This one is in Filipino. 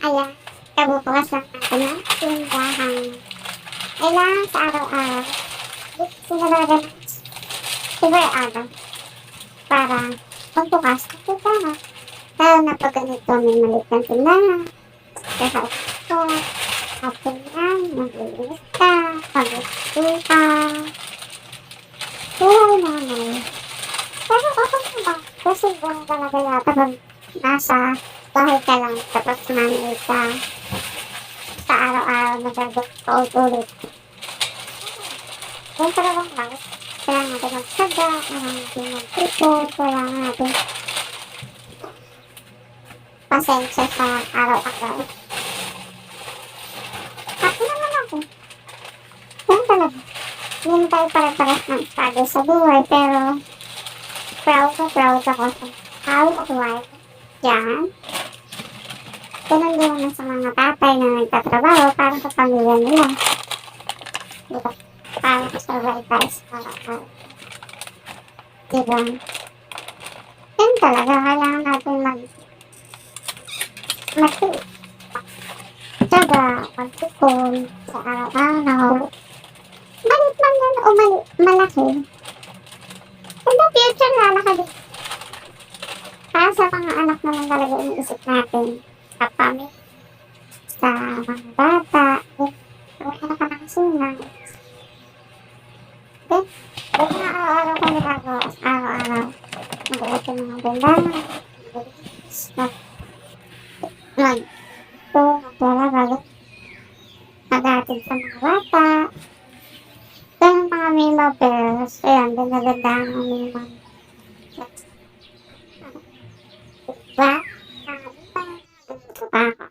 Ayan, kabubukasan natin ng tindahan. Kailangan sa araw-araw, sinalaga ng super araw para magbukas ng tindahan. Lalo na pag ganito may maliit ng tindahan. Kaya ito, atin yan, maglilinis ka, pag-uwi ka. Buhay naman. Pero okay na ba? Kasi ganun talaga yata pag nasa bahay ka lang tapos manay ka sa araw-araw nagagawin ka ulit. Yung talagang bakit? Kailangan natin magsaga, kailangan natin mag-ipon, kailangan natin pasensya sa araw-araw. Happy naman ako. Yan talaga. Hindi tayo pare-pares ng struggle sa buhay, pero proud ako sa housewife. Yan. Ganun din naman sa mga tatay na nagtatrabaho para sa pamilya nila. Diba? Para sa tayo sa araw-araw. Diba? Yan talaga. Kailangan natin tsaga, magpupon sa araw-araw. Maliit man yan o malaki. In the future, lalaki din. Para sa mga anak naman talaga iniisip natin. Sa pamilya, sa mga bata, kung anak ka ng sinang. Okay? Kaya nga araw-araw ko ginagawa. Araw-araw. Mag-uot yung mga bendahan. Maglalabag. Mag-aatid sa mga bata. Ganun mga mimo pero ayan, ganda-ganda ang mimo. Diba? Diba?